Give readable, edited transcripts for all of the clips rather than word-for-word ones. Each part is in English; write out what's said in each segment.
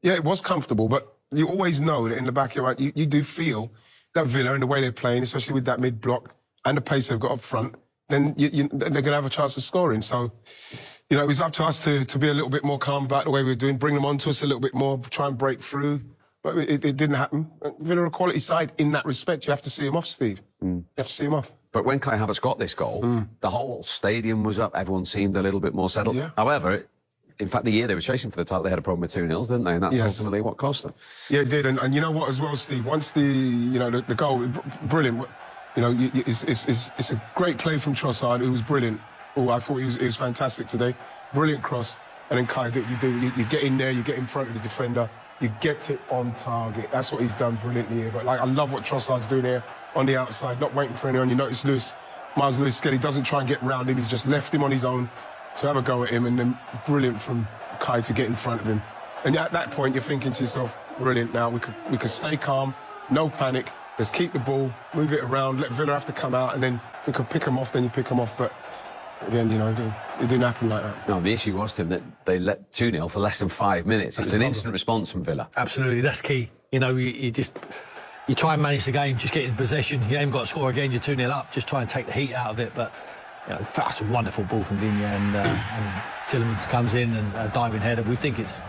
Yeah, it was comfortable, but you always know that in the back of your mind, you do feel that Villa and the way they're playing, especially with that mid-block and the pace they've got up front, then they're going to have a chance of scoring. So, you know, it was up to us to be a little bit more calm about the way we were doing, bring them onto us a little bit more, try and break through. But it didn't happen. Villa are a quality side in that respect. You have to see him off, Steve. You have to see him off. But when Kai Havertz got this goal, the whole stadium was up. Everyone seemed a little bit more settled. Yeah. However, in fact, the year they were chasing for the title, they had a problem with 2-0s, didn't they? And that's ultimately what cost them. Yeah, it did. And you know what as well, Steve? Once the goal, brilliant. You know, it's a great play from Trossard, who was brilliant. Oh, I thought he was fantastic today. Brilliant cross. And then Kai, you get in there, you get in front of the defender, you get it on target. That's what he's done brilliantly here. But like, I love what Trossard's doing here on the outside, not waiting for anyone. You notice Miles Lewis-Skelly doesn't try and get round him. He's just left him on his own to have a go at him, and then brilliant from Kai to get in front of him. And at that point, you're thinking to yourself, brilliant, now we could stay calm, no panic, let's keep the ball, move it around, let Villa have to come out, and then if we could pick them off, then you pick them off. But again, you know, it didn't happen like that. No, the issue was, Tim, that they let 2-0 for less than 5 minutes. It was an instant response from Villa. Absolutely, that's key. You know, you try and manage the game, just get in possession. You ain't got to score again, you're 2-0 up, just try and take the heat out of it. But you know, that's a wonderful ball from Digne, and Tielemans comes in and a diving header. We think it's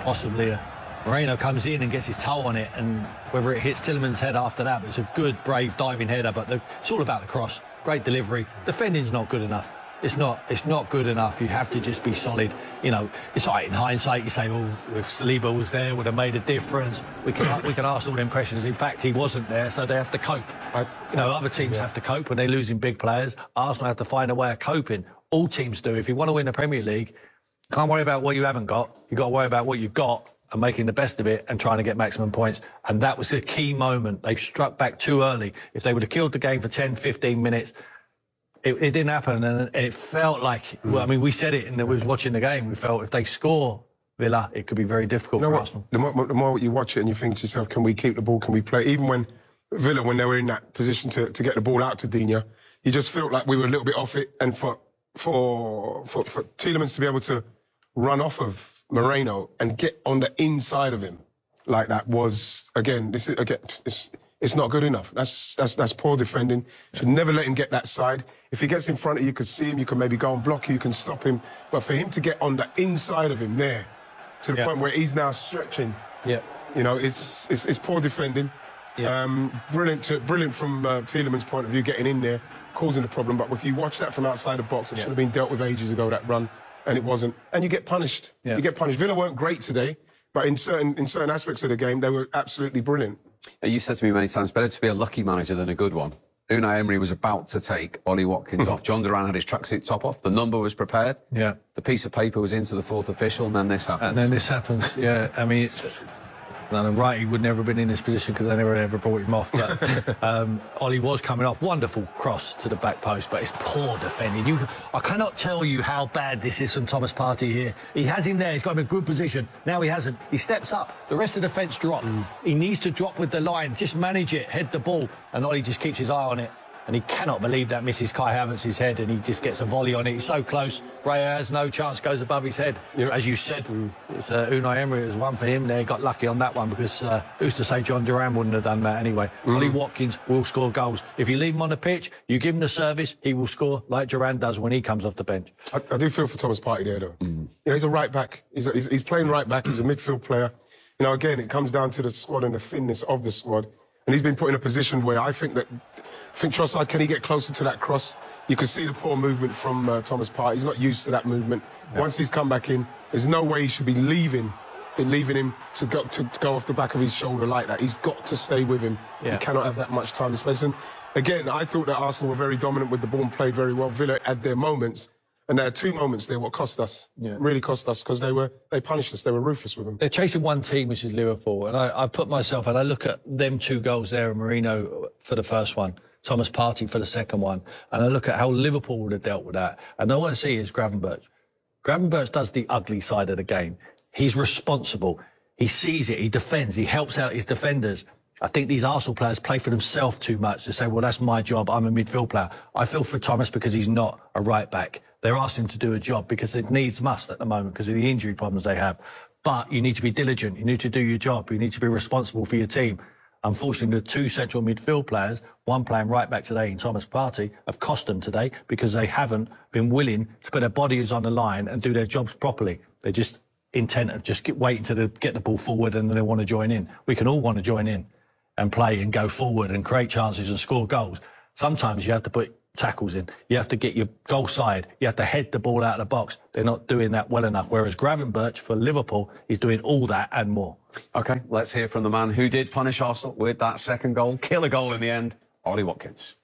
possibly Moreno comes in and gets his toe on it, and whether it hits Tielemans' head after that, but it's a good, brave diving header. But it's all about the cross. Great delivery. Defending's not good enough. It's not good enough. You have to just be solid. You know, it's like in hindsight, you say, oh, if Saliba was there, would have made a difference. We can ask all them questions. In fact, he wasn't there, so they have to cope. You know, other teams have to cope when they're losing big players. Arsenal have to find a way of coping. All teams do. If you want to win the Premier League, can't worry about what you haven't got. You've got to worry about what you've got and making the best of it and trying to get maximum points. And that was the key moment. They've struck back too early. If they would have killed the game for 10, 15 minutes, it didn't happen, and it felt like, well, I mean, we said it, and we was watching the game, we felt if they score Villa, it could be very difficult for Arsenal. The more you watch it and you think to yourself, can we keep the ball, can we play? Even when Villa, when they were in that position to get the ball out to Digne, you just felt like we were a little bit off it, and for Tielemans to be able to run off of Moreno and get on the inside of him like that was, it's not good enough. That's poor defending. Should never let him get that side. If he gets in front of you, you could see him, you can maybe go and block you, you can stop him. But for him to get on the inside of him there, to the point where he's now stretching, you know, it's poor defending. Brilliant from Tielemans' point of view, getting in there, causing the problem. But if you watch that from outside the box, it should have been dealt with ages ago, that run, and it wasn't. And you get punished. You get punished. Villa weren't great today, but in certain aspects of the game, they were absolutely brilliant. You said to me many times, better to be a lucky manager than a good one. Unai Emery was about to take Ollie Watkins off. John Duran had his tracksuit top off. The number was prepared. The piece of paper was into the fourth official, and then this happened. And then this happens, I mean, right, he would never have been in this position because they never ever brought him off. But Ollie was coming off. Wonderful cross to the back post, but it's poor defending. I cannot tell you how bad this is from Thomas Partey here. He has him there. He's got him in a good position. Now he hasn't. He steps up. The rest of the defence drop. He needs to drop with the line. Just manage it. Head the ball. And Ollie just keeps his eye on it. And he cannot believe that misses Kai Havertz's head, and he just gets a volley on it. He's so close. Raya has no chance, goes above his head. As you said, it's Unai Emery. It was one for him there. He got lucky on that one because who's to say John Duran wouldn't have done that anyway. Ollie Watkins will score goals. If you leave him on the pitch, you give him the service, he will score like Duran does when he comes off the bench. I do feel for Thomas Partey there, though. You know, he's a right back. He's playing right back. He's a midfield player. You know, again, it comes down to the squad and the thinness of the squad. And he's been put in a position where I think Trossard, can he get closer to that cross? You can see the poor movement from Thomas Partey. He's not used to that movement. Once he's come back in, there's no way he should be leaving him to go off the back of his shoulder like that. He's got to stay with him. He cannot have that much time and space. And again, I thought that Arsenal were very dominant with the ball and played very well. Villa had their moments. And there are two moments there what cost us, really cost us, because they punished us. They were ruthless with them. They're chasing one team, which is Liverpool. And I put myself, and I look at them 2 goals there, and Marino for the first one, Thomas Partey for the second one. And I look at how Liverpool would have dealt with that. And all I see is Gravenberch. Gravenberch does the ugly side of the game. He's responsible. He sees it. He defends. He helps out his defenders. I think these Arsenal players play for themselves too much to say, well, that's my job. I'm a midfield player. I feel for Thomas because he's not a right back. They're asking him to do a job because it needs must at the moment because of the injury problems they have. But you need to be diligent. You need to do your job. You need to be responsible for your team. Unfortunately, the two central midfield players, one playing right back today in Thomas Partey, have cost them today because they haven't been willing to put their bodies on the line and do their jobs properly. They're just intent of just waiting to get the ball forward and then they want to join in. We can all want to join in and play and go forward and create chances and score goals. Sometimes you have to put tackles in. You have to get your goal side. You have to head the ball out of the box. They're not doing that well enough. Whereas Gravenberch for Liverpool is doing all that and more. OK, let's hear from the man who did punish Arsenal with that second goal. Killer goal in the end, Ollie Watkins.